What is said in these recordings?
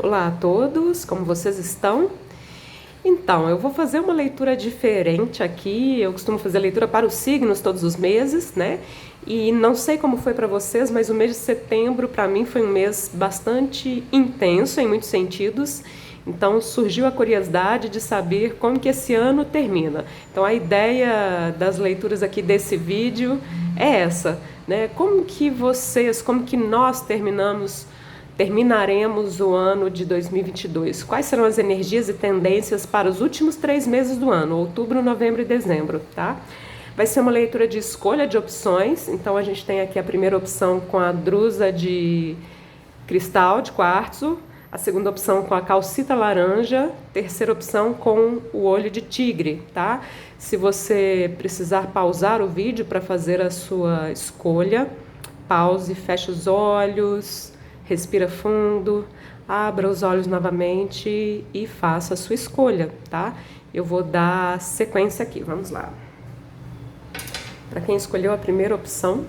Olá a todos, como vocês estão? Então, eu vou fazer uma leitura diferente aqui. Eu costumo fazer leitura para os signos todos os meses, né? E não sei como foi para vocês, mas o mês de setembro para mim foi um mês bastante intenso em muitos sentidos. Então surgiu a curiosidade de saber como que esse ano termina. Então a ideia das leituras aqui desse vídeo é essa, né? Como que nós terminaremos o ano de 2022? Quais serão as energias e tendências para os últimos 3 meses do ano, outubro, novembro e dezembro, tá? Vai ser uma leitura de escolha de opções, então a gente tem aqui a primeira opção com a drusa de cristal, de quartzo, a segunda opção com a calcita laranja, terceira opção com o olho de tigre, tá? Se você precisar pausar o vídeo para fazer a sua escolha, pause, feche os olhos, respira fundo, abra os olhos novamente e faça a sua escolha, tá? Eu vou dar sequência aqui, vamos lá. Para quem escolheu a primeira opção,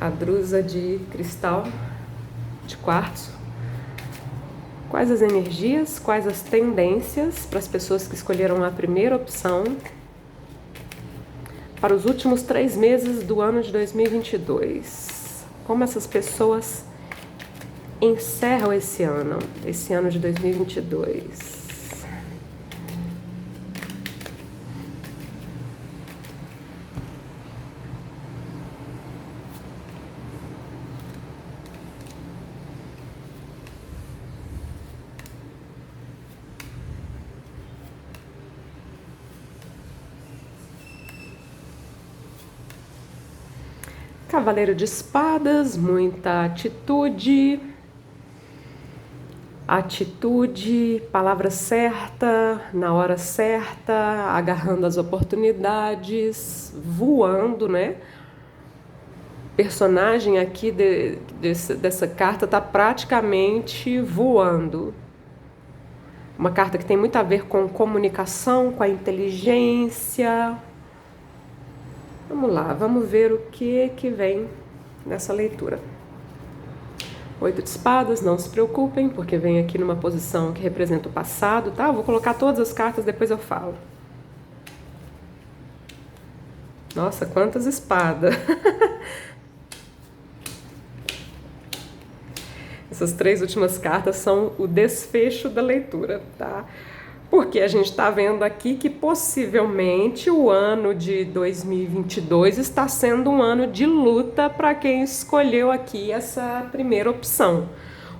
a drusa de cristal de quartzo, quais as energias, quais as tendências para as pessoas que escolheram a primeira opção para os últimos 3 meses do ano de 2022? Como essas pessoas encerram esse ano de 2022? Cavaleiro de espadas, muita atitude, palavra certa, na hora certa, agarrando as oportunidades, voando, né? Personagem aqui dessa carta está praticamente voando. Uma carta que tem muito a ver com comunicação, com a inteligência. Vamos lá, vamos ver o que vem nessa leitura. 8 de espadas, não se preocupem, porque vem aqui numa posição que representa o passado, tá? Eu vou colocar todas as cartas, depois eu falo. Nossa, quantas espadas! Essas 3 últimas cartas são o desfecho da leitura, tá? Porque a gente está vendo aqui que possivelmente o ano de 2022 está sendo um ano de luta para quem escolheu aqui essa primeira opção.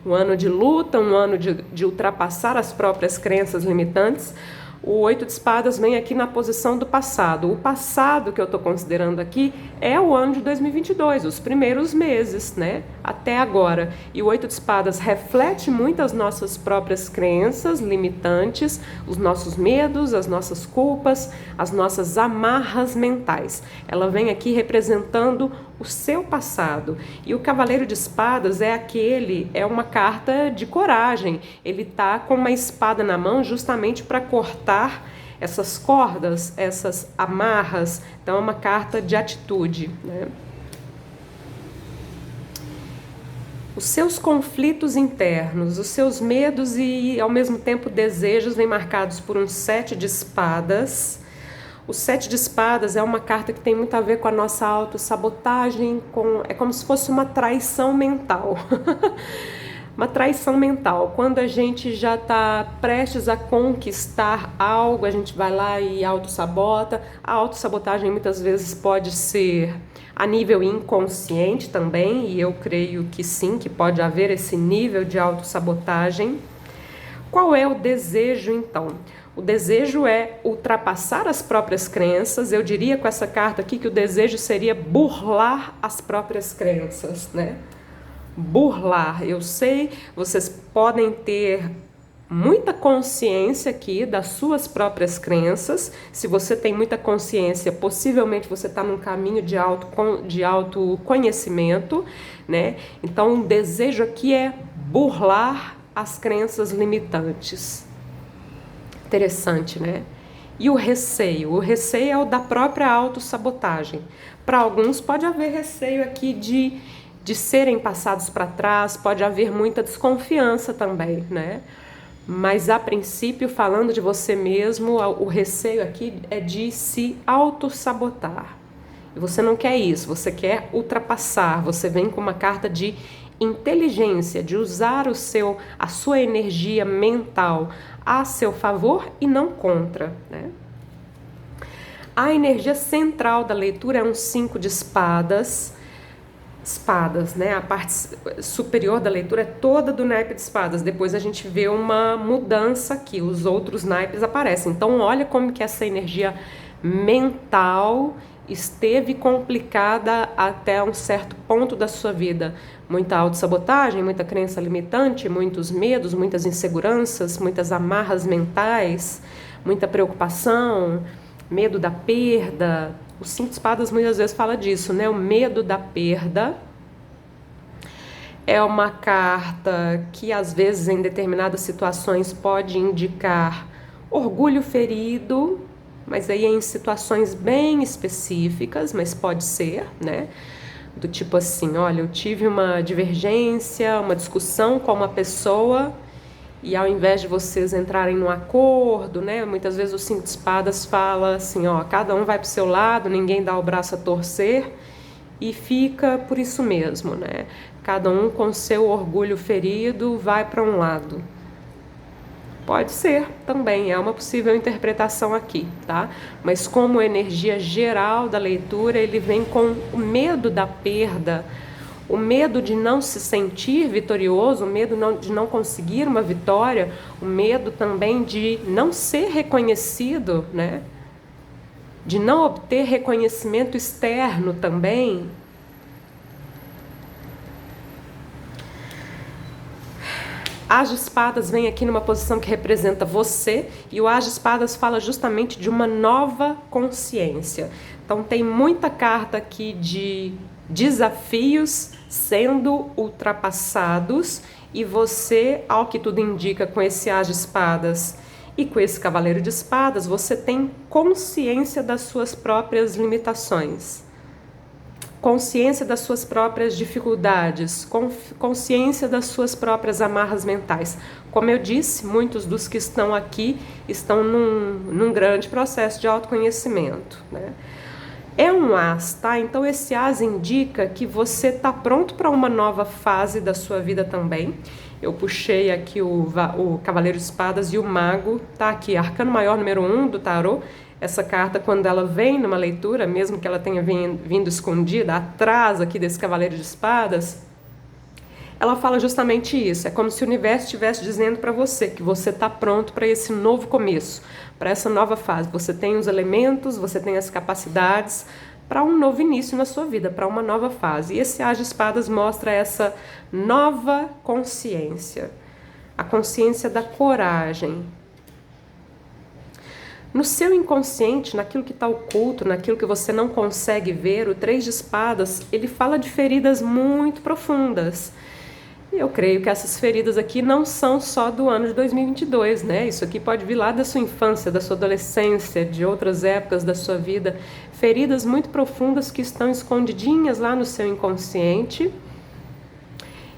Um ano de luta, um ano de ultrapassar as próprias crenças limitantes. O 8 de espadas vem aqui na posição do passado. O passado que eu estou considerando aqui é o ano de 2022, os primeiros meses, né? Até agora. E o 8 de espadas reflete muito as nossas próprias crenças limitantes, os nossos medos, as nossas culpas, as nossas amarras mentais. Ela vem aqui representando o seu passado. E o cavaleiro de espadas é uma carta de coragem. Ele tá com uma espada na mão justamente para cortar essas cordas, essas amarras. Então é uma carta de atitude, né? Os seus conflitos internos, os seus medos e ao mesmo tempo desejos vêm marcados por um 7 de espadas. O 7 de espadas é uma carta que tem muito a ver com a nossa autossabotagem, é como se fosse uma traição mental. Uma traição mental. Quando a gente já está prestes a conquistar algo, a gente vai lá e autossabota. A autossabotagem muitas vezes pode ser a nível inconsciente também, e eu creio que sim, que pode haver esse nível de autossabotagem. Qual é o desejo, então? O desejo é ultrapassar as próprias crenças. Eu diria com essa carta aqui que o desejo seria burlar as próprias crenças, né? Burlar. Eu sei, vocês podem ter muita consciência aqui das suas próprias crenças. Se você tem muita consciência, possivelmente você está num caminho de autoconhecimento, né? Então, o desejo aqui é burlar as crenças limitantes. Interessante, né? E o receio? O receio é o da própria autossabotagem. Para alguns pode haver receio aqui de de serem passados para trás, pode haver muita desconfiança também, né? Mas a princípio, falando de você mesmo, o receio aqui é de se autossabotar. E você não quer isso, você quer ultrapassar, você vem com uma carta de inteligência, de usar a sua energia mental a seu favor e não contra, né? A energia central da leitura é um 5 de espadas, né? A parte superior da leitura é toda do naipe de espadas. Depois a gente vê uma mudança aqui, os outros naipes aparecem. Então olha como que essa energia mental esteve complicada até um certo ponto da sua vida. Muita autossabotagem, muita crença limitante, muitos medos, muitas inseguranças, muitas amarras mentais, muita preocupação, medo da perda. O 5 de espadas muitas vezes fala disso, né? O medo da perda é uma carta que às vezes em determinadas situações pode indicar orgulho ferido, mas aí é em situações bem específicas, mas pode ser, né? Do tipo assim, olha, eu tive uma divergência, uma discussão com uma pessoa e ao invés de vocês entrarem num acordo, né? Muitas vezes o 5 de espadas fala assim, ó, cada um vai pro seu lado, ninguém dá o braço a torcer e fica por isso mesmo, né? Cada um com seu orgulho ferido vai para um lado. Pode ser também, é uma possível interpretação aqui, tá? Mas como energia geral da leitura, ele vem com o medo da perda, o medo de não se sentir vitorioso, o medo de não conseguir uma vitória, o medo também de não ser reconhecido, né? De não obter reconhecimento externo também. As de espadas vem aqui numa posição que representa você, e o as de espadas fala justamente de uma nova consciência. Então tem muita carta aqui de desafios sendo ultrapassados, e você, ao que tudo indica, com esse as de espadas e com esse cavaleiro de espadas, você tem consciência das suas próprias limitações, consciência das suas próprias dificuldades, consciência das suas próprias amarras mentais. Como eu disse, muitos dos que estão aqui estão num grande processo de autoconhecimento, né? É um as, tá? Então esse as indica que você está pronto para uma nova fase da sua vida também. Eu puxei aqui o Cavaleiro de Espadas e o Mago, tá aqui, Arcano Maior número 1 do tarô. Essa carta, quando ela vem numa leitura, mesmo que ela tenha vindo escondida atrás aqui desse Cavaleiro de Espadas, ela fala justamente isso. É como se o universo estivesse dizendo para você que você está pronto para esse novo começo, para essa nova fase. Você tem os elementos, você tem as capacidades para um novo início na sua vida, para uma nova fase. E esse as de espadas mostra essa nova consciência, a consciência da coragem. No seu inconsciente, naquilo que está oculto, naquilo que você não consegue ver, o 3 de espadas, ele fala de feridas muito profundas. Eu creio que essas feridas aqui não são só do ano de 2022, né? Isso aqui pode vir lá da sua infância, da sua adolescência, de outras épocas da sua vida. Feridas muito profundas que estão escondidinhas lá no seu inconsciente.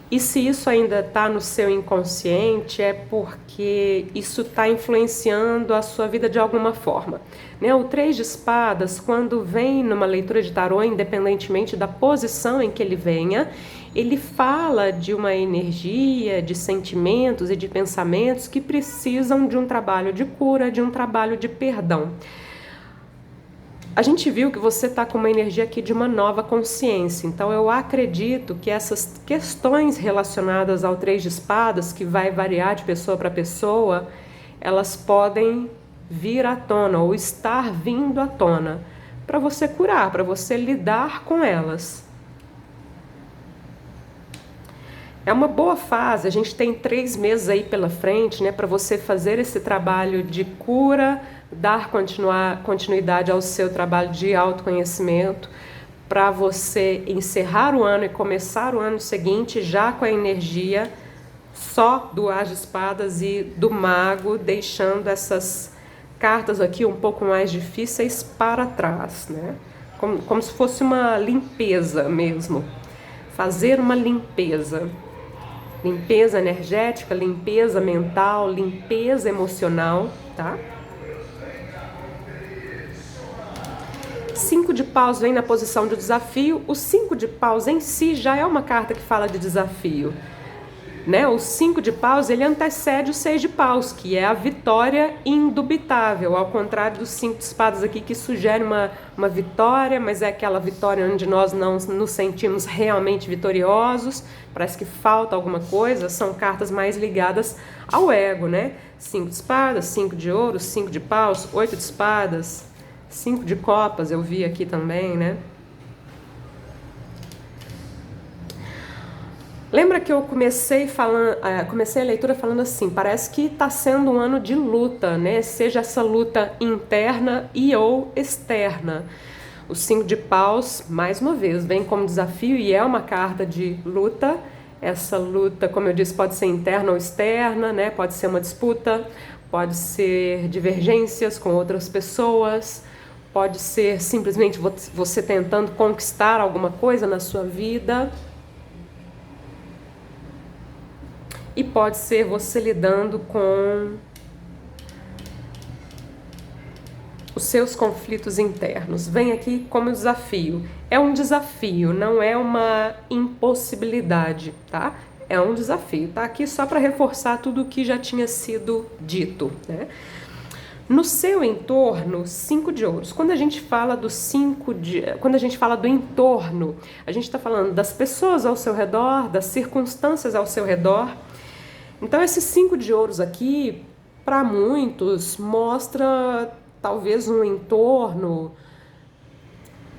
E se isso ainda está no seu inconsciente, é porque isso está influenciando a sua vida de alguma forma, né? O 3 de espadas, quando vem numa leitura de tarô, independentemente da posição em que ele venha, ele fala de uma energia, de sentimentos e de pensamentos que precisam de um trabalho de cura, de um trabalho de perdão. A gente viu que você está com uma energia aqui de uma nova consciência, então eu acredito que essas questões relacionadas ao 3 de espadas, que vai variar de pessoa para pessoa, elas podem vir à tona ou estar vindo à tona para você curar, para você lidar com elas. É uma boa fase, a gente tem 3 meses aí pela frente, né, para você fazer esse trabalho de cura, dar continuidade ao seu trabalho de autoconhecimento, para você encerrar o ano e começar o ano seguinte já com a energia só do as de espadas e do mago, deixando essas cartas aqui um pouco mais difíceis para trás, né? Como se fosse uma limpeza mesmo. fazer uma limpeza. Limpeza energética, limpeza mental, limpeza emocional, tá? 5 de paus vem na posição de desafio. O 5 de paus em si já é uma carta que fala de desafio, né? O 5 de paus, ele antecede o 6 de paus, que é a vitória indubitável, ao contrário do 5 de espadas aqui, que sugere uma vitória, mas é aquela vitória onde nós não nos sentimos realmente vitoriosos, parece que falta alguma coisa. São cartas mais ligadas ao ego, né? 5 de espadas, 5 de ouros, 5 de paus, 8 de espadas, 5 de copas, eu vi aqui também, né? Lembra que eu comecei a leitura falando assim, parece que está sendo um ano de luta, né? Seja essa luta interna e ou externa. O 5 de paus, mais uma vez, vem como desafio e é uma carta de luta. Essa luta, como eu disse, pode ser interna ou externa, né? Pode ser uma disputa, pode ser divergências com outras pessoas, pode ser simplesmente você tentando conquistar alguma coisa na sua vida. E pode ser você lidando com os seus conflitos internos. Vem aqui como desafio. É um desafio, não é uma impossibilidade, tá? É um desafio. Tá aqui só para reforçar tudo o que já tinha sido dito, né? No seu entorno, 5 de ouros. Quando a gente fala do quando a gente fala do entorno, a gente está falando das pessoas ao seu redor, das circunstâncias ao seu redor. Então, esse 5 de ouros aqui, para muitos, mostra talvez um entorno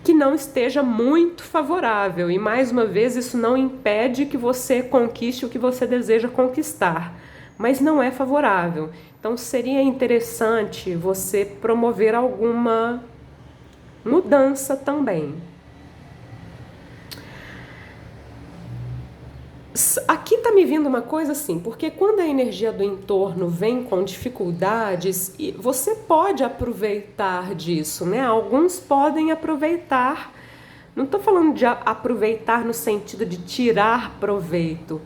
que não esteja muito favorável. E, mais uma vez, isso não impede que você conquiste o que você deseja conquistar, mas não é favorável. Então, seria interessante você promover alguma mudança também. Aqui tá me vindo uma coisa assim, porque quando a energia do entorno vem com dificuldades, você pode aproveitar disso, né? Alguns podem aproveitar, não tô falando de aproveitar no sentido de tirar proveito.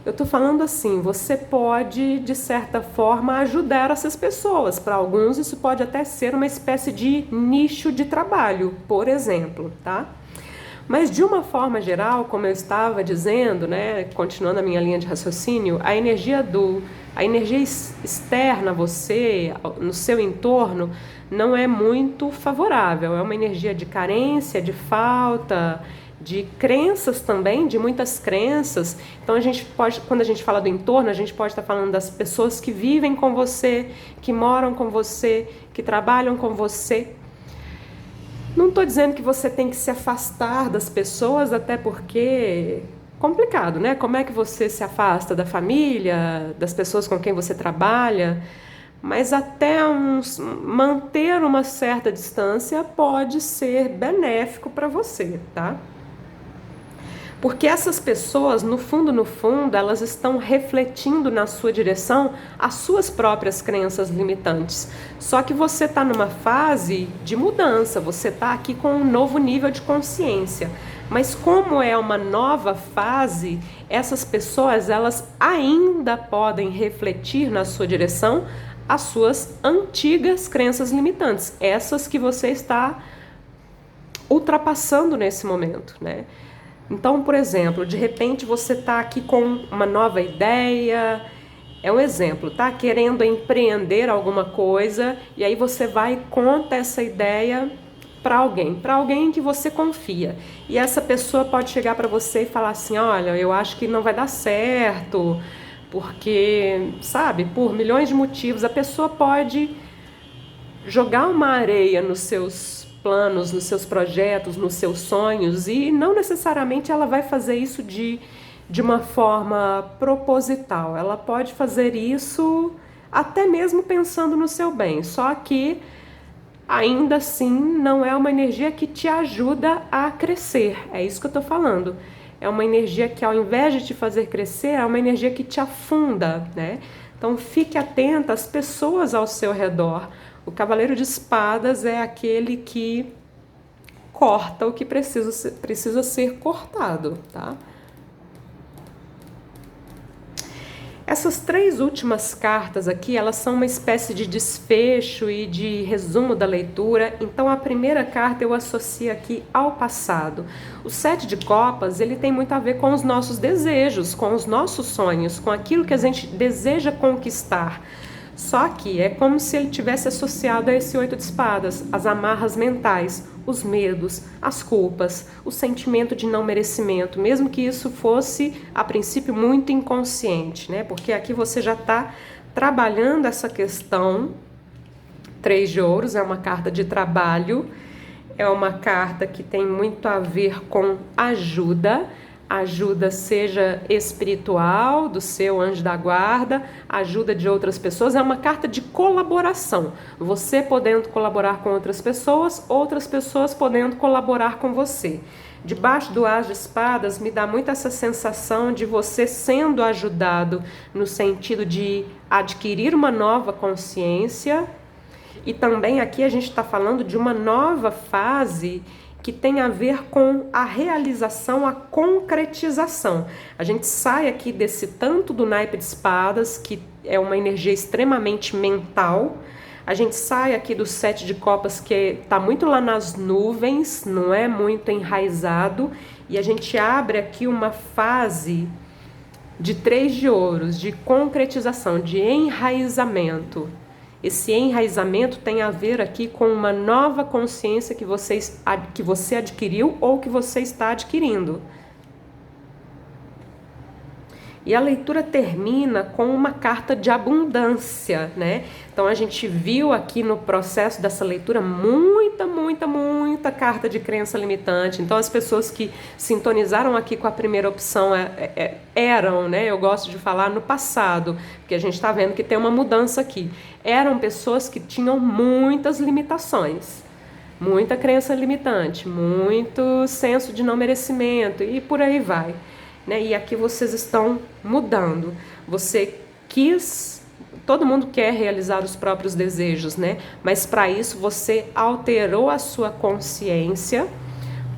Eu tô falando assim, você pode, de certa forma, ajudar essas pessoas. Para alguns isso pode até ser uma espécie de nicho de trabalho, por exemplo, tá? Mas de uma forma geral, como eu estava dizendo, né, continuando a minha linha de raciocínio, a energia externa a você, no seu entorno, não é muito favorável. É uma energia de carência, de falta, de crenças também, de muitas crenças. Então quando a gente fala do entorno, a gente pode estar falando das pessoas que vivem com você, que moram com você, que trabalham com você. Não estou dizendo que você tem que se afastar das pessoas, até porque complicado, né? Como é que você se afasta da família, das pessoas com quem você trabalha? Mas até manter uma certa distância pode ser benéfico para você, tá? Porque essas pessoas, no fundo, elas estão refletindo na sua direção as suas próprias crenças limitantes. Só que você está numa fase de mudança, você está aqui com um novo nível de consciência. Mas como é uma nova fase, essas pessoas, elas ainda podem refletir na sua direção as suas antigas crenças limitantes, essas que você está ultrapassando nesse momento, né? Então, por exemplo, de repente você está aqui com uma nova ideia, é um exemplo, tá? Querendo empreender alguma coisa, e aí você vai e conta essa ideia para alguém em que você confia. E essa pessoa pode chegar para você e falar assim, olha, eu acho que não vai dar certo, porque, sabe, por milhões de motivos, a pessoa pode jogar uma areia nos seus planos, nos seus projetos, nos seus sonhos, e não necessariamente ela vai fazer isso de uma forma proposital. Ela pode fazer isso até mesmo pensando no seu bem, só que ainda assim não é uma energia que te ajuda a crescer. É isso que eu estou falando. É uma energia que, ao invés de te fazer crescer, é uma energia que te afunda, né? Então fique atenta às pessoas ao seu redor. O Cavaleiro de Espadas é aquele que corta o que precisa ser cortado, tá? Essas 3 últimas cartas aqui, elas são uma espécie de desfecho e de resumo da leitura. Então a primeira carta eu associo aqui ao passado. O 7 de copas, ele tem muito a ver com os nossos desejos, com os nossos sonhos, com aquilo que a gente deseja conquistar. Só que é como se ele tivesse associado a esse 8 de espadas, as amarras mentais, os medos, as culpas, o sentimento de não merecimento, mesmo que isso fosse, a princípio, muito inconsciente, né? Porque aqui você já está trabalhando essa questão. 3 de ouros é uma carta de trabalho, é uma carta que tem muito a ver com ajuda, seja espiritual, do seu anjo da guarda, ajuda de outras pessoas, é uma carta de colaboração. Você podendo colaborar com outras pessoas podendo colaborar com você. Debaixo do As de Espadas me dá muito essa sensação de você sendo ajudado no sentido de adquirir uma nova consciência, e também aqui a gente está falando de uma nova fase que tem a ver com a realização, a concretização. A gente sai aqui desse tanto do naipe de espadas, que é uma energia extremamente mental. A gente sai aqui do 7 de copas, que está muito lá nas nuvens, não é muito enraizado. E a gente abre aqui uma fase de 3 de ouros, de concretização, de enraizamento. Esse enraizamento tem a ver aqui com uma nova consciência que você adquiriu ou que você está adquirindo. E a leitura termina com uma carta de abundância, né? Então a gente viu aqui no processo dessa leitura muita carta de crença limitante. Então as pessoas que sintonizaram aqui com a primeira opção eram, né? Eu gosto de falar no passado, porque a gente está vendo que tem uma mudança aqui. Eram pessoas que tinham muitas limitações. Muita crença limitante, muito senso de não merecimento e por aí vai. Né? E aqui vocês estão mudando. Você quis, todo mundo quer realizar os próprios desejos, né? Mas para isso você alterou a sua consciência,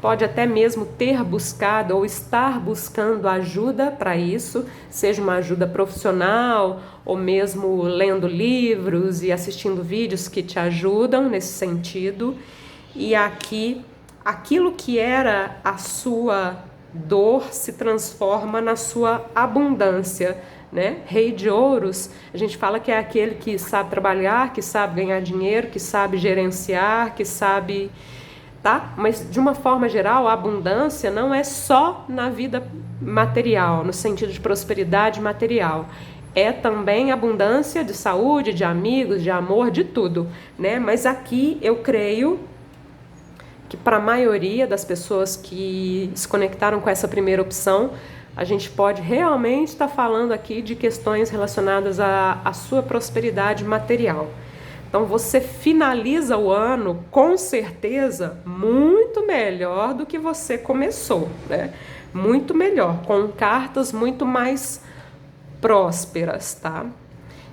pode até mesmo ter buscado ou estar buscando ajuda para isso, seja uma ajuda profissional ou mesmo lendo livros e assistindo vídeos que te ajudam nesse sentido. E aqui, aquilo que era a sua dor se transforma na sua abundância, né? Rei de ouros, a gente fala que é aquele que sabe trabalhar, que sabe ganhar dinheiro, que sabe gerenciar, que sabe, tá? Mas de uma forma geral, a abundância não é só na vida material, no sentido de prosperidade material. É também abundância de saúde, de amigos, de amor, de tudo, né? Mas aqui eu creio que para a maioria das pessoas que se conectaram com essa primeira opção, a gente pode realmente estar falando aqui de questões relacionadas à sua prosperidade material. Então você finaliza o ano com certeza muito melhor do que você começou, né? Muito melhor, com cartas muito mais prósperas, tá?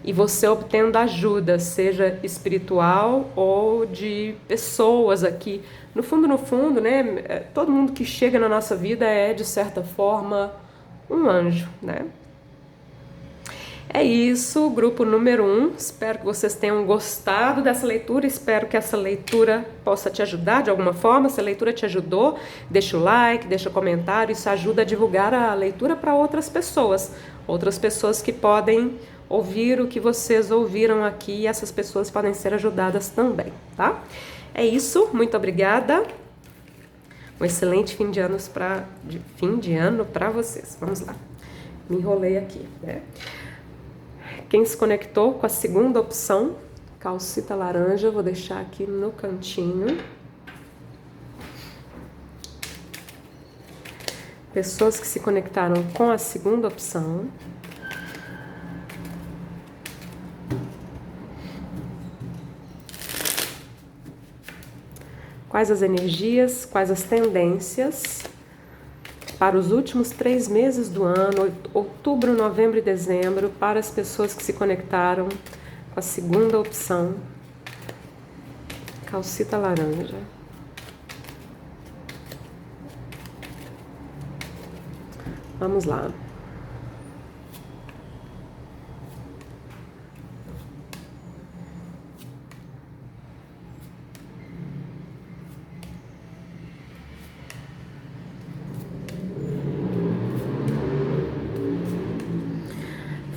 E você obtendo ajuda, seja espiritual ou de pessoas aqui. No fundo, né, todo mundo que chega na nossa vida é, de certa forma, um anjo, né? É isso, grupo número 1. Espero que vocês tenham gostado dessa leitura. Espero que essa leitura possa te ajudar de alguma forma. Se a leitura te ajudou, deixa o like, deixa o comentário. Isso ajuda a divulgar a leitura para outras pessoas que podem ouvir o que vocês ouviram aqui, e essas pessoas podem ser ajudadas também, tá? É isso, muito obrigada. Um excelente fim de ano para vocês. Vamos lá. Me enrolei aqui, né? Quem se conectou com a segunda opção, calcita laranja, vou deixar aqui no cantinho. Pessoas que se conectaram com a segunda opção. Quais as energias, quais as tendências para os últimos 3 meses do ano, outubro, novembro e dezembro, para as pessoas que se conectaram com a segunda opção, calcita laranja. Vamos lá.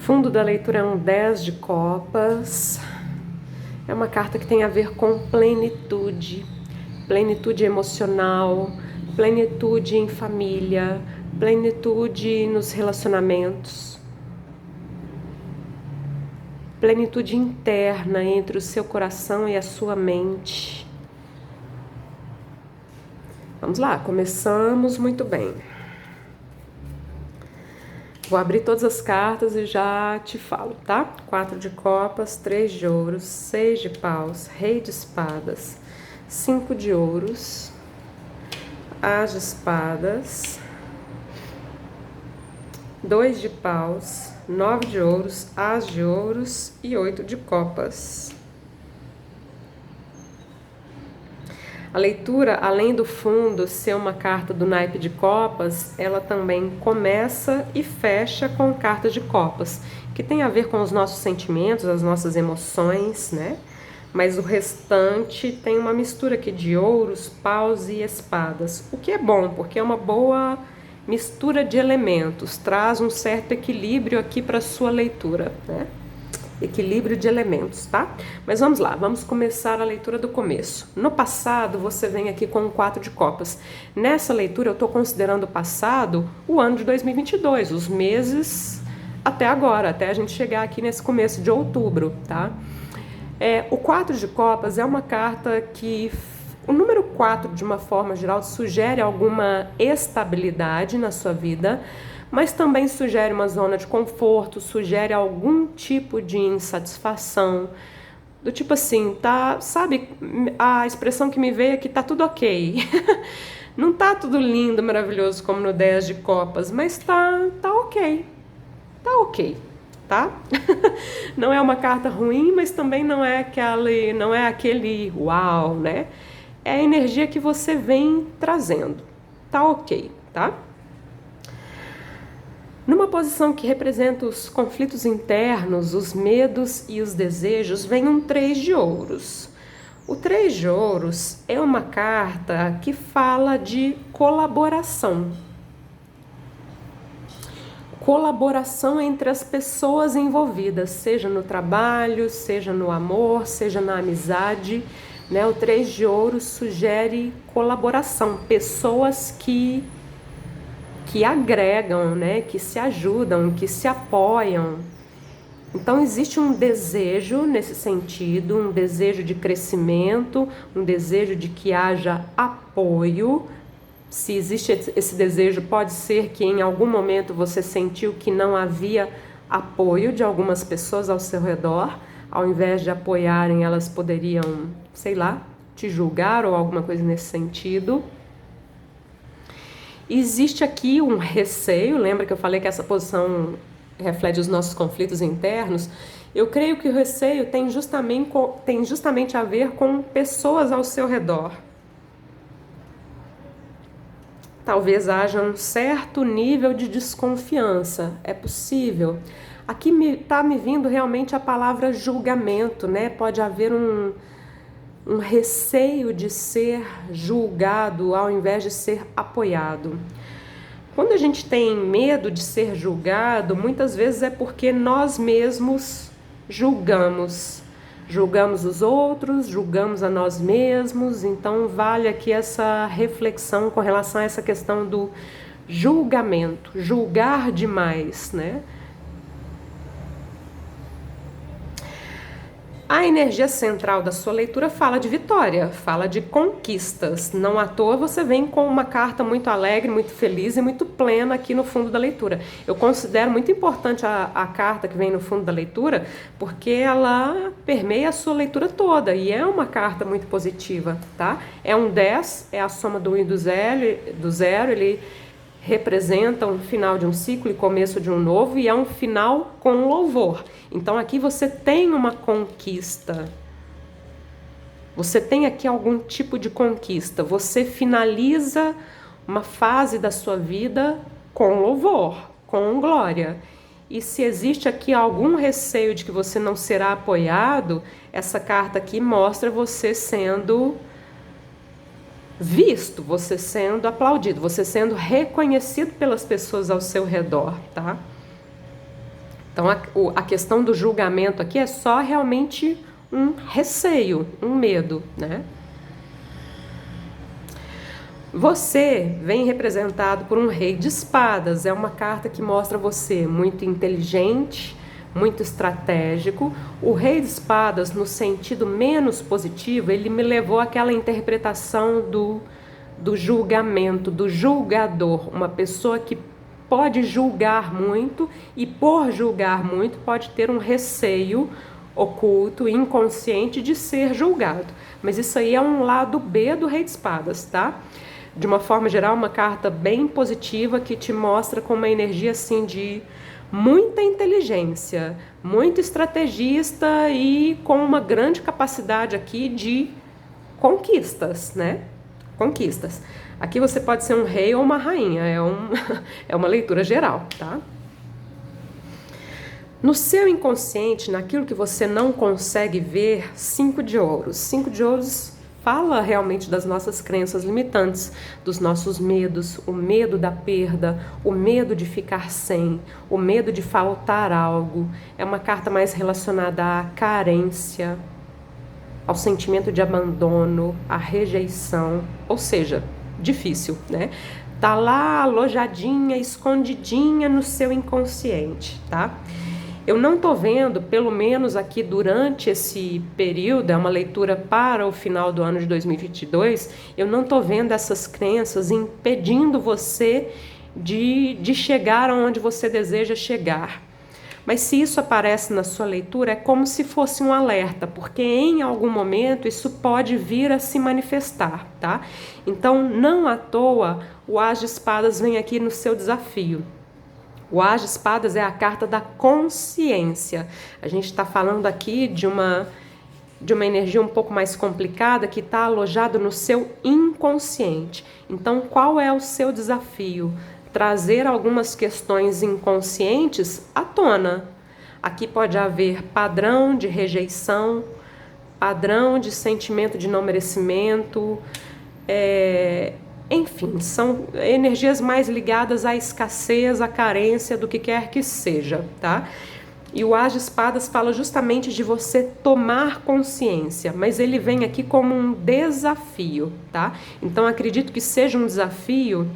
Fundo da leitura é um 10 de copas. É uma carta que tem a ver com plenitude, plenitude emocional, plenitude em família, plenitude nos relacionamentos, plenitude interna entre o seu coração e a sua mente. Vamos lá, começamos muito bem. Vou abrir todas as cartas e já te falo, tá? 4 de copas, 3 de ouros, 6 de paus, rei de espadas, 5 de ouros, as de espadas, 2 de paus, 9 de ouros, as de ouros e 8 de copas. A leitura, além do fundo ser uma carta do naipe de copas, ela também começa e fecha com cartas de copas, que tem a ver com os nossos sentimentos, as nossas emoções, né? Mas o restante tem uma mistura aqui de ouros, paus e espadas, o que é bom, porque é uma boa mistura de elementos, traz um certo equilíbrio aqui para a sua leitura, né? Equilíbrio de elementos, tá? Mas vamos lá, vamos começar a leitura do começo. No passado, você vem aqui com o 4 de copas. Nessa leitura, eu tô considerando o passado o ano de 2022, os meses até agora, até a gente chegar aqui nesse começo de outubro, tá? O 4 de copas é uma carta que... O número 4, de uma forma geral, sugere alguma estabilidade na sua vida, mas também sugere uma zona de conforto, sugere algum tipo de insatisfação, do tipo assim, tá, sabe, a expressão que me veio é que tá tudo ok. Não tá tudo lindo, maravilhoso como no 10 de copas, mas tá ok. Tá ok, tá? Não é uma carta ruim, mas também não é aquele uau, né? É a energia que você vem trazendo. Tá ok, tá? Numa posição que representa os conflitos internos, os medos e os desejos, vem um 3 de ouros. O 3 de ouros é uma carta que fala de colaboração. Colaboração entre as pessoas envolvidas, seja no trabalho, seja no amor, seja na amizade, né? O 3 de ouros sugere colaboração, pessoas que agregam, né, que se ajudam, que se apoiam. Então existe um desejo nesse sentido, um desejo de crescimento, um desejo de que haja apoio. Se existe esse desejo, pode ser que em algum momento você sentiu que não havia apoio de algumas pessoas ao seu redor. Ao invés de apoiarem, elas poderiam, sei lá, te julgar ou alguma coisa nesse sentido. Existe aqui um receio, lembra que eu falei que essa posição reflete os nossos conflitos internos? Eu creio que o receio tem justamente a ver com pessoas ao seu redor. Talvez haja um certo nível de desconfiança, é possível. Aqui está me vindo realmente a palavra julgamento, né? Pode haver um receio de ser julgado ao invés de ser apoiado. Quando a gente tem medo de ser julgado, muitas vezes é porque nós mesmos julgamos. Julgamos os outros, julgamos a nós mesmos. Então vale aqui essa reflexão com relação a essa questão do julgamento, julgar demais, né? A energia central da sua leitura fala de vitória, fala de conquistas. Não à toa você vem com uma carta muito alegre, muito feliz e muito plena aqui no fundo da leitura. Eu considero muito importante a carta que vem no fundo da leitura, porque ela permeia a sua leitura toda e é uma carta muito positiva, tá? É um 10, é a soma do 1 e do 0, ele representa um final de um ciclo e começo de um novo, e é um final com louvor. Então aqui você tem uma conquista. Você tem aqui algum tipo de conquista. Você finaliza uma fase da sua vida com louvor, com glória. E se existe aqui algum receio de que você não será apoiado, essa carta aqui mostra você sendo visto, você sendo aplaudido, você sendo reconhecido pelas pessoas ao seu redor, tá? Então, a questão do julgamento aqui é só realmente um receio, um medo, né? Você vem representado por um rei de espadas. É uma carta que mostra você muito inteligente, muito estratégico. O rei de espadas, no sentido menos positivo, ele me levou àquela interpretação do julgamento, do julgador. Uma pessoa que pode julgar muito e, por julgar muito, pode ter um receio oculto, inconsciente de ser julgado. Mas isso aí é um lado B do rei de espadas, tá? De uma forma geral, uma carta bem positiva que te mostra com uma energia assim de muita inteligência, muito estrategista e com uma grande capacidade aqui de conquistas, né? Conquistas. Aqui você pode ser um rei ou uma rainha, é uma leitura geral, tá? No seu inconsciente, naquilo que você não consegue ver, 5 de ouros. 5 de ouros fala realmente das nossas crenças limitantes, dos nossos medos, o medo da perda, o medo de ficar sem, o medo de faltar algo. É uma carta mais relacionada à carência, ao sentimento de abandono, à rejeição, ou seja, difícil, né? Tá lá alojadinha, escondidinha no seu inconsciente, tá? Eu não tô vendo, pelo menos aqui durante esse período, é uma leitura para o final do ano de 2022, eu não tô vendo essas crenças impedindo você de chegar aonde você deseja chegar. Mas se isso aparece na sua leitura, é como se fosse um alerta, porque em algum momento isso pode vir a se manifestar, tá? Então, não à toa, o As de Espadas vem aqui no seu desafio. O As de Espadas é a carta da consciência. A gente está falando aqui de uma energia um pouco mais complicada que está alojada no seu inconsciente. Então, qual é o seu desafio? Trazer algumas questões inconscientes à tona. Aqui pode haver padrão de rejeição, padrão de sentimento de não merecimento, enfim, são energias mais ligadas à escassez, à carência, do que quer que seja, tá? E o As de Espadas fala justamente de você tomar consciência, mas ele vem aqui como um desafio, tá? Então acredito que seja um desafio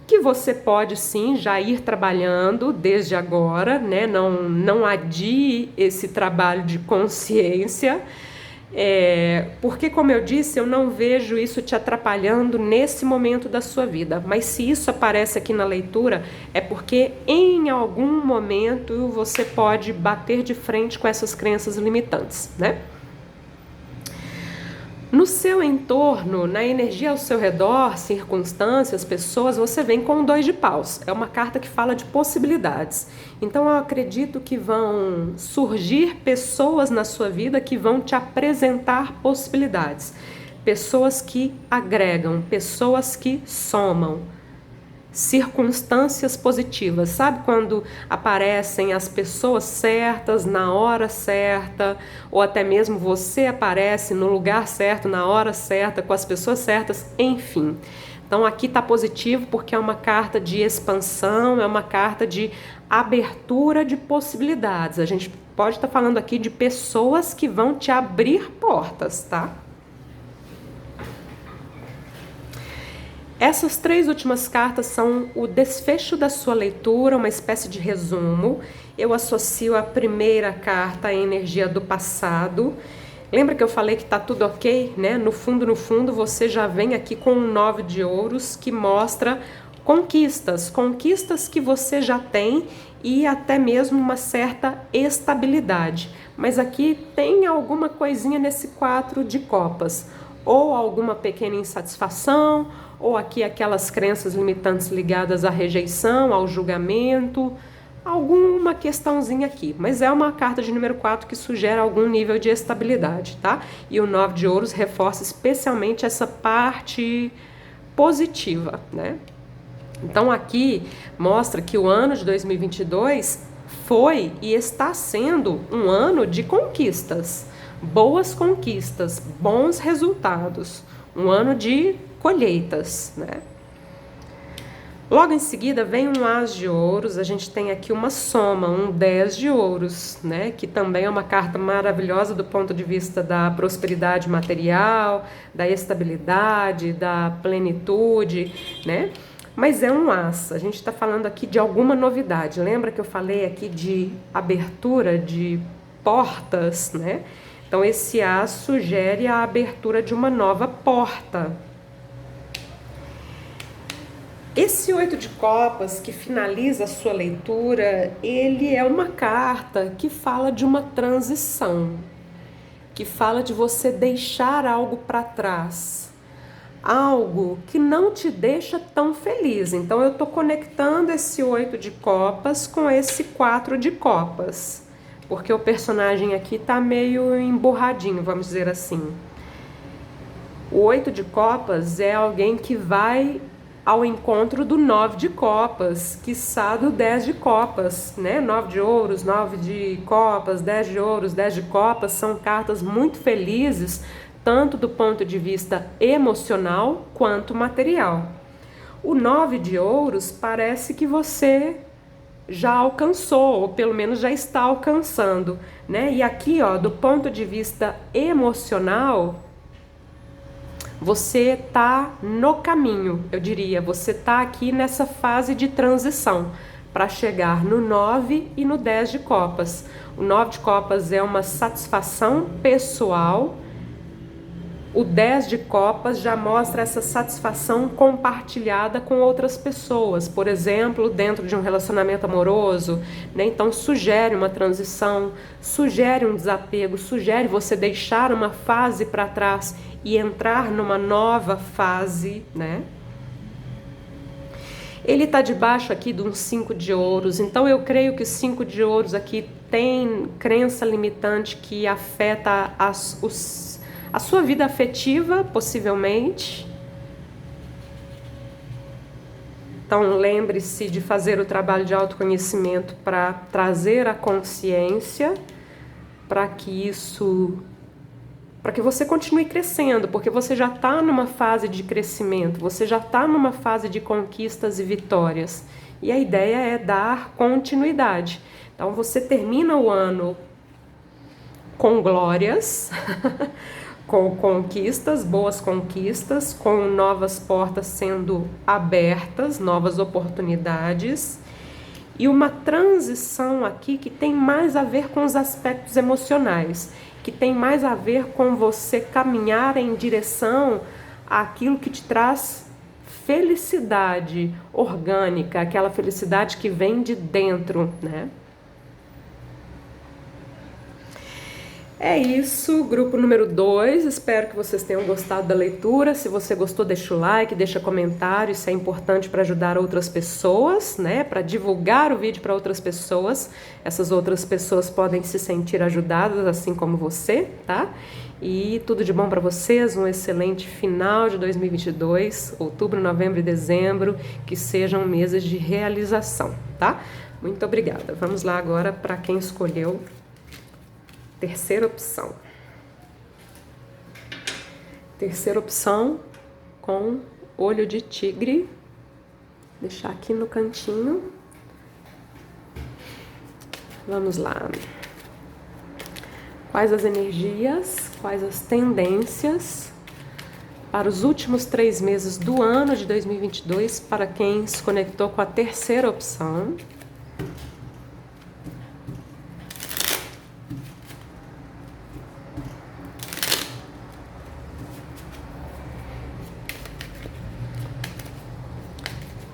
que você pode sim já ir trabalhando desde agora, né? Não adie esse trabalho de consciência, porque, como eu disse, eu não vejo isso te atrapalhando nesse momento da sua vida. Mas se isso aparece aqui na leitura, é porque em algum momento você pode bater de frente com essas crenças limitantes, né? No seu entorno, na energia ao seu redor, circunstâncias, pessoas, você vem com o 2 de paus. É uma carta que fala de possibilidades. Então eu acredito que vão surgir pessoas na sua vida que vão te apresentar possibilidades. Pessoas que agregam, pessoas que somam. Circunstâncias positivas, sabe quando aparecem as pessoas certas na hora certa, ou até mesmo você aparece no lugar certo, na hora certa, com as pessoas certas, enfim. Então aqui tá positivo porque é uma carta de expansão, é uma carta de abertura de possibilidades. A gente pode estar falando aqui de pessoas que vão te abrir portas, tá? Essas 3 últimas cartas são o desfecho da sua leitura, uma espécie de resumo. Eu associo a primeira carta à energia do passado. Lembra que eu falei que tá tudo ok, né? No fundo, você já vem aqui com um 9 de ouros que mostra conquistas que você já tem e até mesmo uma certa estabilidade. Mas aqui tem alguma coisinha nesse 4 de copas, ou alguma pequena insatisfação, ou aqui aquelas crenças limitantes ligadas à rejeição, ao julgamento, alguma questãozinha aqui. Mas é uma carta de número 4 que sugere algum nível de estabilidade, tá? E o 9 de ouros reforça especialmente essa parte positiva, né? Então aqui mostra que o ano de 2022 foi e está sendo um ano de conquistas, boas conquistas, bons resultados, um ano de colheitas, né? Logo em seguida vem um as de ouros, a gente tem aqui uma soma, um 10 de ouros, né? Que também é uma carta maravilhosa do ponto de vista da prosperidade material, da estabilidade, da plenitude, né? Mas é um as, a gente está falando aqui de alguma novidade. Lembra que eu falei aqui de abertura de portas, né? Então esse as sugere a abertura de uma nova porta. Esse 8 de copas que finaliza a sua leitura, ele é uma carta que fala de uma transição, que fala de você deixar algo para trás, algo que não te deixa tão feliz. Então eu estou conectando esse 8 de copas com esse 4 de copas, porque o personagem aqui tá meio emburradinho, vamos dizer assim. O 8 de copas é alguém que vai ao encontro do 9 de copas, quiçá do 10 de copas, né? 9 de ouros, 9 de copas, 10 de ouros, 10 de copas, são cartas muito felizes, tanto do ponto de vista emocional quanto material. O 9 de ouros parece que você já alcançou, ou pelo menos já está alcançando, né? E aqui, ó, do ponto de vista emocional, você está no caminho, eu diria, você está aqui nessa fase de transição para chegar no 9 e no 10 de copas. O 9 de copas é uma satisfação pessoal, o 10 de copas já mostra essa satisfação compartilhada com outras pessoas, por exemplo, dentro de um relacionamento amoroso, né? Então sugere uma transição, sugere um desapego, sugere você deixar uma fase para trás e entrar numa nova fase, né? Ele está debaixo aqui de um 5 de ouros, então eu creio que o 5 de ouros aqui tem crença limitante que afeta a sua vida afetiva, possivelmente. Então lembre-se de fazer o trabalho de autoconhecimento para trazer a consciência, para que você continue crescendo, porque você já está numa fase de crescimento, você já está numa fase de conquistas e vitórias. E a ideia é dar continuidade. Então você termina o ano com glórias, com conquistas, boas conquistas, com novas portas sendo abertas, novas oportunidades. E uma transição aqui que tem mais a ver com os aspectos emocionais, que tem mais a ver com você caminhar em direção àquilo que te traz felicidade orgânica, aquela felicidade que vem de dentro, né? É isso, grupo número 2, espero que vocês tenham gostado da leitura. Se você gostou, deixa o like, deixa comentário, isso é importante para ajudar outras pessoas, né? Para divulgar o vídeo para outras pessoas. Essas outras pessoas podem se sentir ajudadas, assim como você, tá? E tudo de bom para vocês, um excelente final de 2022, outubro, novembro e dezembro, que sejam meses de realização, tá? Muito obrigada. Vamos lá agora para quem escolheu terceira opção. Terceira opção com olho de tigre. Vou deixar aqui no cantinho. Vamos lá. Quais as energias, quais as tendências para os últimos 3 meses do ano de 2022 para quem se conectou com a terceira opção?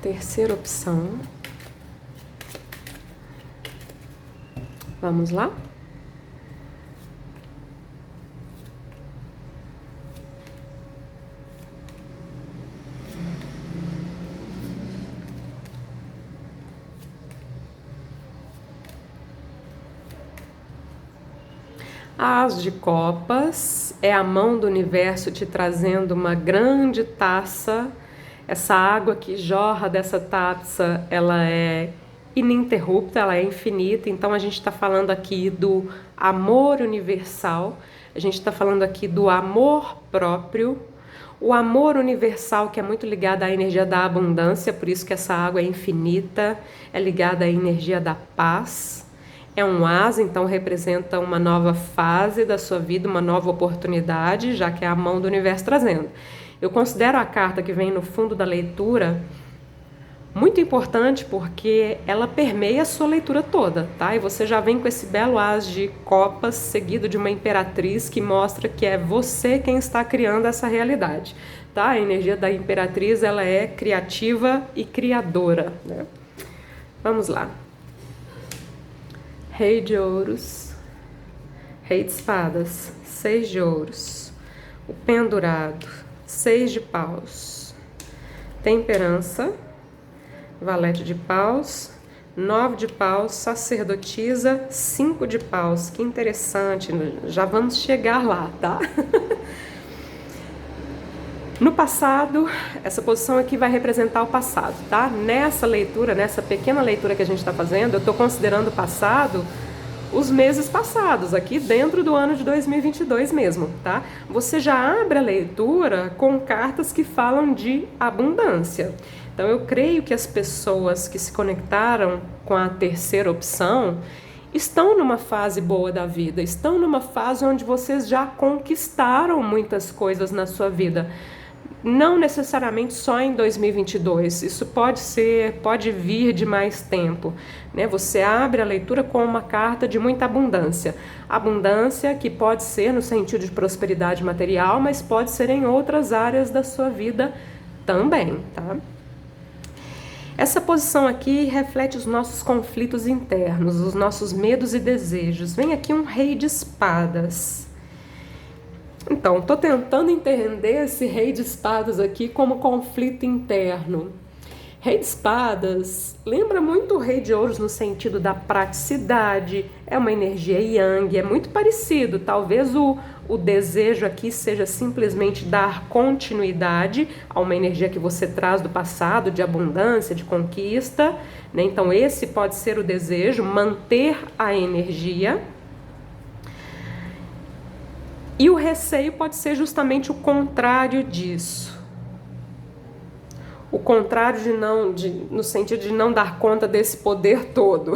Terceira opção. Vamos lá? As de copas é a mão do universo te trazendo uma grande taça. Essa água que jorra dessa taça, ela é ininterrupta, ela é infinita. Então a gente está falando aqui do amor universal, a gente está falando aqui do amor próprio. O amor universal, que é muito ligado à energia da abundância, por isso que essa água é infinita, é ligada à energia da paz. É um asa, então representa uma nova fase da sua vida, uma nova oportunidade, já que é a mão do universo trazendo. Eu considero a carta que vem no fundo da leitura muito importante porque ela permeia a sua leitura toda, tá? E você já vem com esse belo as de copas seguido de uma imperatriz que mostra que é você quem está criando essa realidade, tá? A energia da imperatriz, ela é criativa e criadora, né? Vamos lá. Rei de ouros, rei de espadas, 6 de ouros, o pendurado, 6 de paus, temperança, valete de paus, 9 de paus, sacerdotisa, 5 de paus. Que interessante, já vamos chegar lá, tá? No passado, essa posição aqui vai representar o passado, tá? Nessa leitura, nessa pequena leitura que a gente está fazendo, eu estou considerando o passado os meses passados, aqui dentro do ano de 2022 mesmo, tá? Você já abre a leitura com cartas que falam de abundância. Então eu creio que as pessoas que se conectaram com a terceira opção estão numa fase boa da vida, estão numa fase onde vocês já conquistaram muitas coisas na sua vida. Não necessariamente só em 2022, isso pode vir de mais tempo, né? Você abre a leitura com uma carta de muita abundância. Abundância que pode ser no sentido de prosperidade material, mas pode ser em outras áreas da sua vida também, tá? Essa posição aqui reflete os nossos conflitos internos, os nossos medos e desejos. Vem aqui um rei de espadas. Então, estou tentando entender esse rei de espadas aqui como conflito interno. Rei de espadas lembra muito o rei de ouros no sentido da praticidade, é uma energia yang, é muito parecido. Talvez o desejo aqui seja simplesmente dar continuidade a uma energia que você traz do passado, de abundância, de conquista, né? Então esse pode ser o desejo, manter a energia. E o receio pode ser justamente o contrário disso. O contrário no sentido de não dar conta desse poder todo.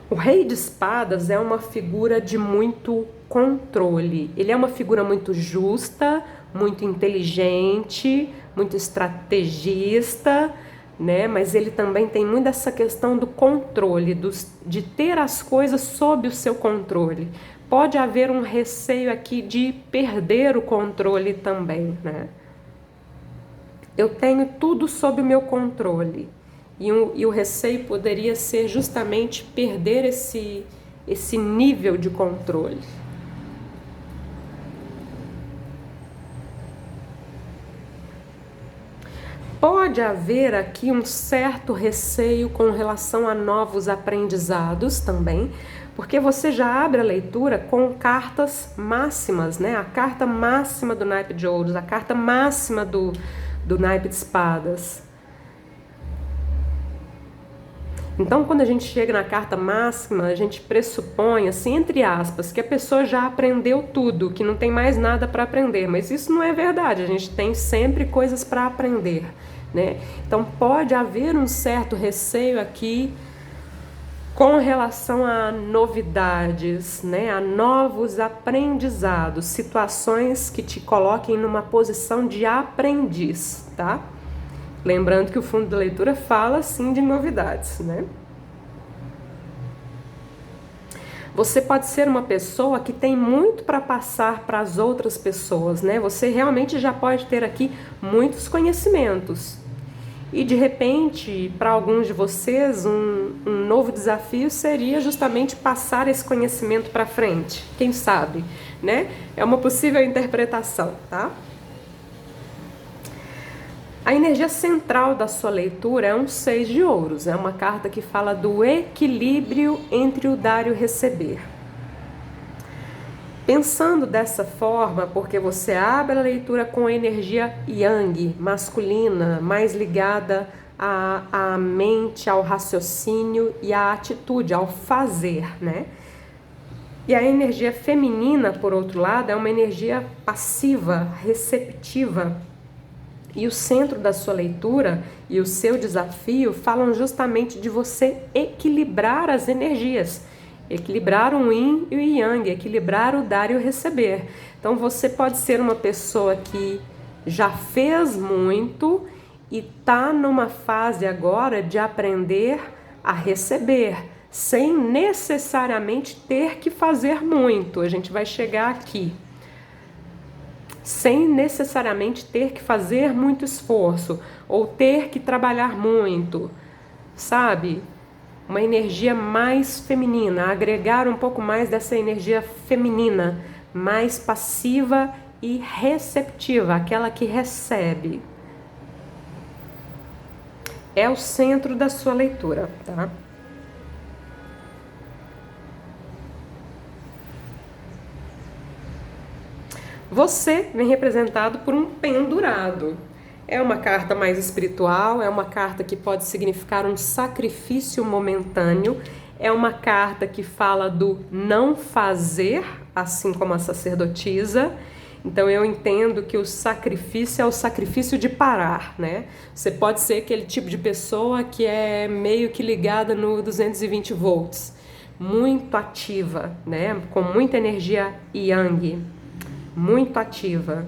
O rei de espadas é uma figura de muito controle. Ele é uma figura muito justa, muito inteligente, muito estrategista, né? Mas ele também tem muito essa questão do controle, de ter as coisas sob o seu controle. Pode haver um receio aqui de perder o controle também, né? Eu tenho tudo sob o meu controle. E o receio poderia ser justamente perder esse nível de controle. Pode haver aqui um certo receio com relação a novos aprendizados também, porque você já abre a leitura com cartas máximas, né? A carta máxima do naipe de ouros, a carta máxima do naipe de espadas. Então, quando a gente chega na carta máxima, a gente pressupõe, assim, entre aspas, que a pessoa já aprendeu tudo, que não tem mais nada para aprender, mas isso não é verdade, a gente tem sempre coisas para aprender, né? Então, pode haver um certo receio aqui com relação a novidades, né? A novos aprendizados, situações que te coloquem numa posição de aprendiz, tá? Lembrando que o fundo da leitura fala sim de novidades, né? Você pode ser uma pessoa que tem muito para passar para as outras pessoas, né? Você realmente já pode ter aqui muitos conhecimentos. E de repente, para alguns de vocês, um novo desafio seria justamente passar esse conhecimento para frente. Quem sabe, né? É uma possível interpretação, tá? A energia central da sua leitura é um 6 de ouros, é uma carta que fala do equilíbrio entre o dar e o receber. Pensando dessa forma, porque você abre a leitura com a energia yang, masculina, mais ligada à mente, ao raciocínio e à atitude, ao fazer, né? E a energia feminina, por outro lado, é uma energia passiva, receptiva. E o centro da sua leitura e o seu desafio falam justamente de você equilibrar as energias. Equilibrar o yin e o yang, equilibrar o dar e o receber. Então você pode ser uma pessoa que já fez muito e está numa fase agora de aprender a receber, sem necessariamente ter que fazer muito. A gente vai chegar aqui. Sem necessariamente ter que fazer muito esforço ou ter que trabalhar muito, sabe? Uma energia mais feminina, agregar um pouco mais dessa energia feminina, mais passiva e receptiva, aquela que recebe. É o centro da sua leitura, tá? Você vem representado por um pendurado. É uma carta mais espiritual, é uma carta que pode significar um sacrifício momentâneo, é uma carta que fala do não fazer, assim como a sacerdotisa. Então eu entendo que o sacrifício é o sacrifício de parar, né? Você pode ser aquele tipo de pessoa que é meio que ligada no 220 volts, muito ativa, né? Com muita energia yang, muito ativa.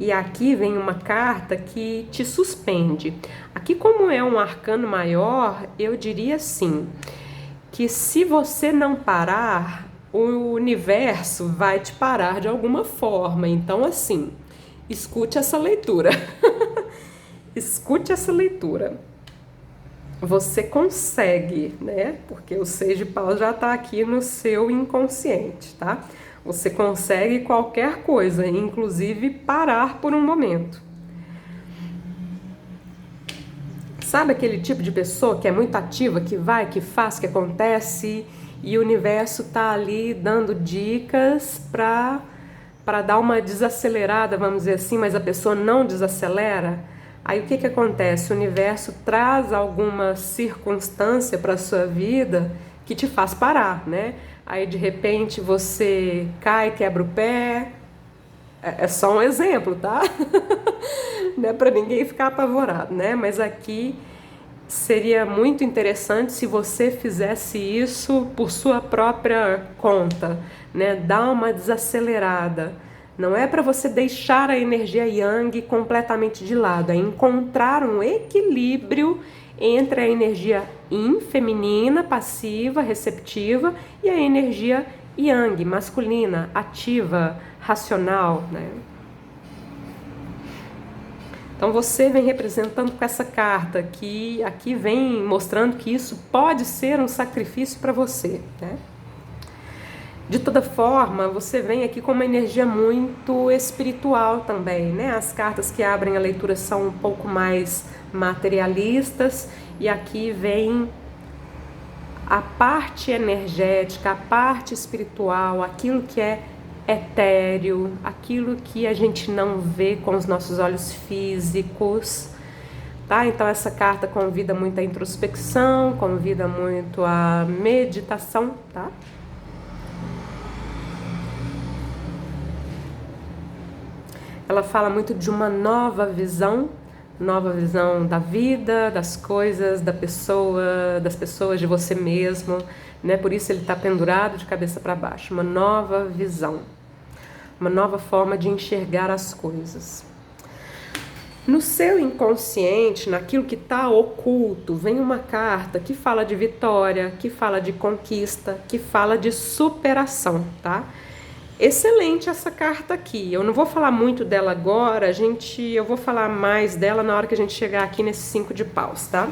E aqui vem uma carta que te suspende. Aqui, como é um arcano maior, eu diria assim, que se você não parar, o universo vai te parar de alguma forma. Então, assim, escute essa leitura. Escute essa leitura. Você consegue, né? Porque o 6 de paus já está aqui no seu inconsciente, tá? Você consegue qualquer coisa, inclusive parar por um momento. Sabe aquele tipo de pessoa que é muito ativa, que vai, que faz, que acontece, e o universo tá ali dando dicas para dar uma desacelerada, vamos dizer assim, mas a pessoa não desacelera? Aí o que acontece? O universo traz alguma circunstância para a sua vida que te faz parar, né? Aí de repente você cai, quebra o pé. É só um exemplo, tá? Não é para ninguém ficar apavorado, né? Mas aqui seria muito interessante se você fizesse isso por sua própria conta, né? Dá uma desacelerada. Não é para você deixar a energia yang completamente de lado, é encontrar um equilíbrio entre a energia yin, feminina, passiva, receptiva, e a energia yang, masculina, ativa, racional, né? Então você vem representando com essa carta que aqui vem mostrando que isso pode ser um sacrifício para você, né? De toda forma, você vem aqui com uma energia muito espiritual também, né? As cartas que abrem a leitura são um pouco mais materialistas e aqui vem a parte energética, a parte espiritual, aquilo que é etéreo, aquilo que a gente não vê com os nossos olhos físicos, tá? Então essa carta convida muito à introspecção, convida muito à meditação, tá? Ela fala muito de uma nova visão da vida, das coisas, das pessoas, de você mesmo, né? Por isso ele está pendurado de cabeça para baixo. Uma nova visão, uma nova forma de enxergar as coisas. No seu inconsciente, naquilo que está oculto, vem uma carta que fala de vitória, que fala de conquista, que fala de superação, tá? Excelente essa carta aqui. Eu não vou falar muito dela agora, eu vou falar mais dela na hora que a gente chegar aqui nesse 5 de paus, tá?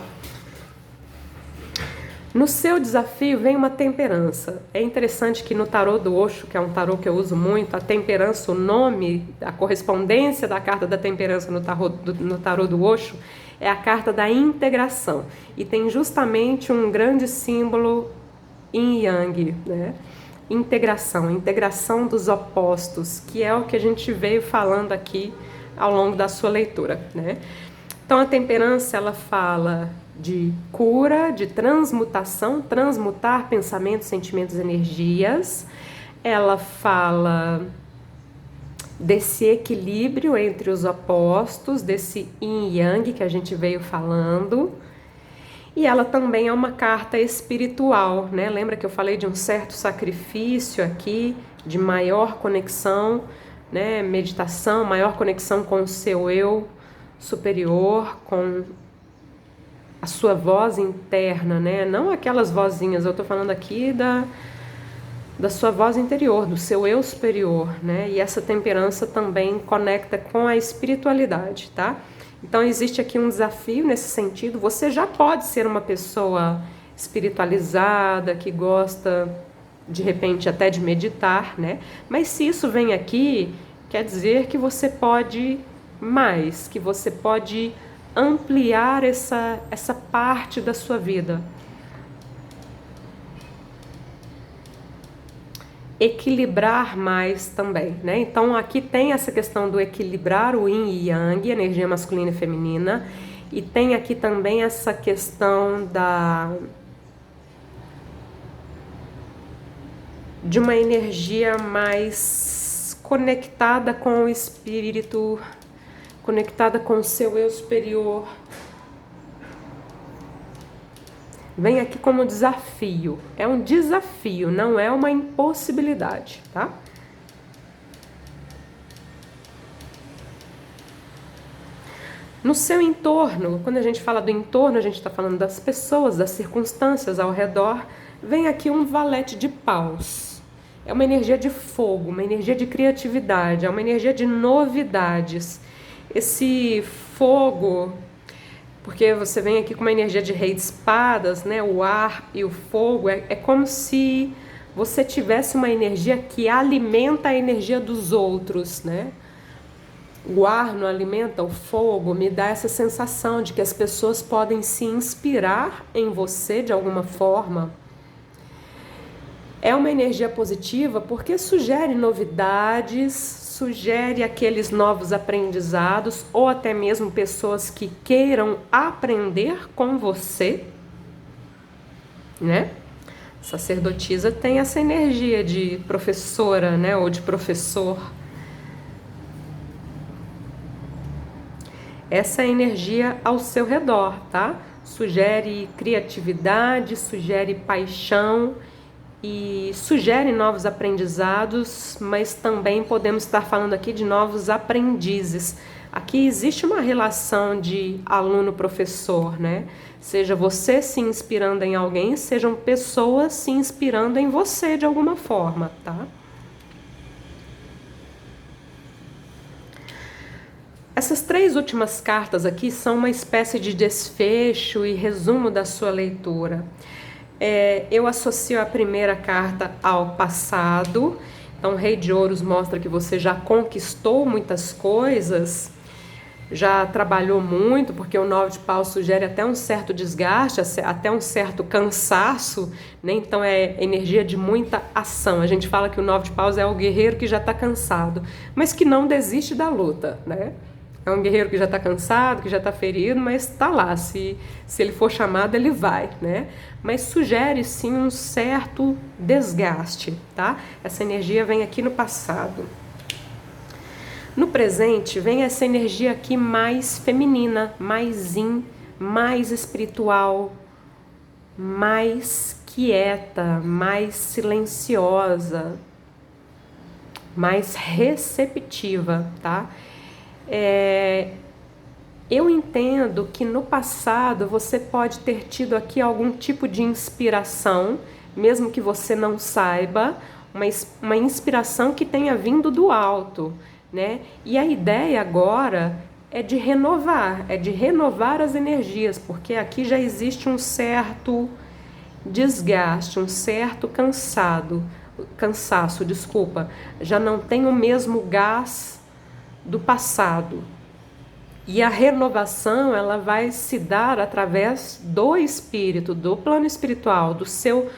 No seu desafio vem uma temperança. É interessante que no tarô do Osho, que é um tarô que eu uso muito, a temperança, o nome, a correspondência da carta da temperança no tarô do Osho é a carta da integração. E tem justamente um grande símbolo yin yang, né? Integração dos opostos, que é o que a gente veio falando aqui ao longo da sua leitura, né? Então a temperança, ela fala de cura, de transmutação, transmutar pensamentos, sentimentos, energias. Ela fala desse equilíbrio entre os opostos, desse yin e yang que a gente veio falando. E ela também é uma carta espiritual, né? Lembra que eu falei de um certo sacrifício aqui, de maior conexão, né? Meditação, maior conexão com o seu eu superior, com a sua voz interna, né? Não aquelas vozinhas, eu tô falando aqui da sua voz interior, do seu eu superior, né? E essa temperança também conecta com a espiritualidade, tá? Então existe aqui um desafio nesse sentido. Você já pode ser uma pessoa espiritualizada, que gosta de repente até de meditar, né? Mas se isso vem aqui, quer dizer que você pode mais, que você pode ampliar essa parte da sua vida. Equilibrar mais também, né? Então aqui tem essa questão do equilibrar o yin e yang, energia masculina e feminina, e tem aqui também essa questão de uma energia mais conectada com o espírito, conectada com o seu eu superior. Vem aqui como desafio. É um desafio, não é uma impossibilidade, tá? No seu entorno, quando a gente fala do entorno, a gente está falando das pessoas, das circunstâncias ao redor. Vem aqui um valete de paus. É uma energia de fogo, uma energia de criatividade, é uma energia de novidades. Esse fogo, porque você vem aqui com uma energia de rei de espadas, né? O ar e o fogo, é como se você tivesse uma energia que alimenta a energia dos outros, né? O ar não alimenta o fogo, me dá essa sensação de que as pessoas podem se inspirar em você de alguma forma. É uma energia positiva porque sugere novidades, sugere aqueles novos aprendizados ou até mesmo pessoas que queiram aprender com você, né? Sacerdotisa tem essa energia de professora, né, ou de professor. Essa energia ao seu redor, tá? Sugere criatividade, sugere paixão e sugere novos aprendizados, mas também podemos estar falando aqui de novos aprendizes. Aqui existe uma relação de aluno-professor, né? Seja você se inspirando em alguém, sejam pessoas se inspirando em você de alguma forma, tá? Essas três últimas cartas aqui são uma espécie de desfecho e resumo da sua leitura. Eu associo a primeira carta ao passado. Então, o Rei de Ouros mostra que você já conquistou muitas coisas, já trabalhou muito, porque o 9 de Paus sugere até um certo desgaste, até um certo cansaço, né? Então é energia de muita ação. A gente fala que o 9 de Paus é o guerreiro que já está cansado, mas que não desiste da luta, né? É um guerreiro que já está cansado, que já está ferido, mas está lá. Se ele for chamado, ele vai, né? Mas sugere sim um certo desgaste, tá? Essa energia vem aqui no passado. No presente, vem essa energia aqui mais feminina, mais yin, mais espiritual, mais quieta, mais silenciosa, mais receptiva, tá? Eu entendo que no passado você pode ter tido aqui algum tipo de inspiração, mesmo que você não saiba, uma inspiração que tenha vindo do alto, né? E a ideia agora é de renovar as energias, porque aqui já existe um certo desgaste, um certo cansaço, desculpa, já não tem o mesmo gás do passado. E a renovação, ela vai se dar através do espírito, do plano espiritual, do seu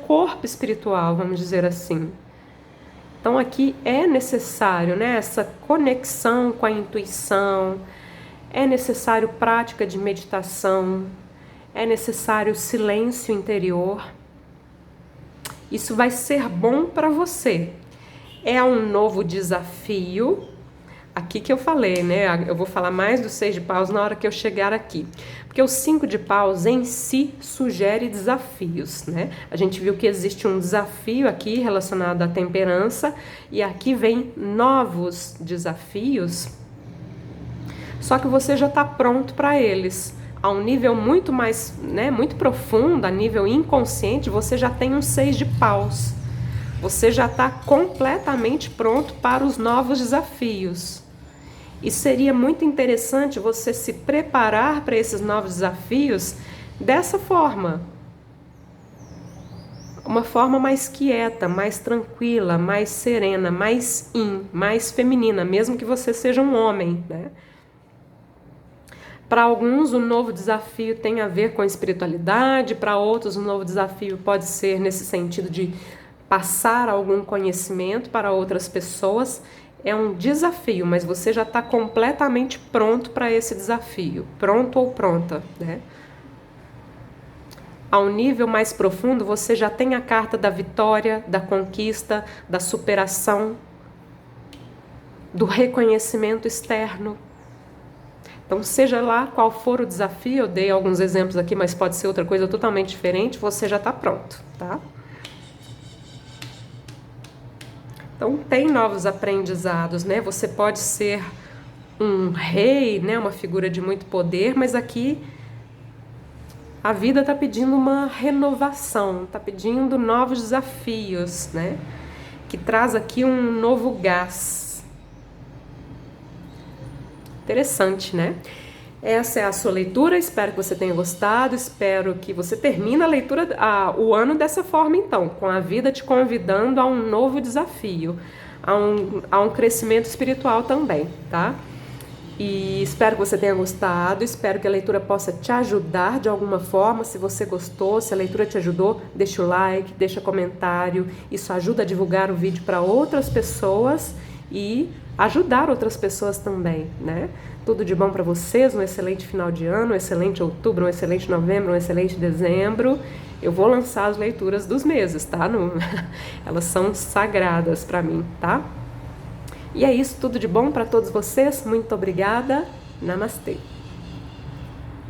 corpo espiritual, vamos dizer assim. Então aqui é necessário, né, essa conexão com a intuição, é necessário prática de meditação, é necessário silêncio interior. Isso vai ser bom para você. É um novo desafio. Aqui que eu falei, né? Eu vou falar mais do 6 de paus na hora que eu chegar aqui. Porque o 5 de paus em si sugere desafios, né? A gente viu que existe um desafio aqui relacionado à temperança e aqui vem novos desafios. Só que você já está pronto para eles. A um nível muito mais, né, muito profundo, a nível inconsciente, você já tem um 6 de paus. Você já está completamente pronto para os novos desafios. E seria muito interessante você se preparar para esses novos desafios dessa forma. Uma forma mais quieta, mais tranquila, mais serena, mais mais feminina, mesmo que você seja um homem, né? Para alguns, o novo desafio tem a ver com a espiritualidade, para outros, o novo desafio pode ser nesse sentido de passar algum conhecimento para outras pessoas. É um desafio, mas você já está completamente pronto para esse desafio, pronto ou pronta, né? Ao nível mais profundo, você já tem a carta da vitória, da conquista, da superação, do reconhecimento externo. Então, seja lá qual for o desafio, eu dei alguns exemplos aqui, mas pode ser outra coisa totalmente diferente, você já está pronto, tá? Então, tem novos aprendizados, né? Você pode ser um rei, né? Uma figura de muito poder, mas aqui a vida está pedindo uma renovação, está pedindo novos desafios, né? Que traz aqui um novo gás. Interessante, né? Essa é a sua leitura, espero que você tenha gostado, espero que você termine a leitura, o ano dessa forma então, com a vida te convidando a um novo desafio, a um crescimento espiritual também, tá? E espero que você tenha gostado, espero que a leitura possa te ajudar de alguma forma. Se você gostou, se a leitura te ajudou, deixa o like, deixa comentário, isso ajuda a divulgar o vídeo para outras pessoas e ajudar outras pessoas também, né? Tudo de bom para vocês, um excelente final de ano, um excelente outubro, um excelente novembro, um excelente dezembro. Eu vou lançar as leituras dos meses, tá? Elas são sagradas para mim, tá? E é isso, tudo de bom para todos vocês. Muito obrigada. Namastê.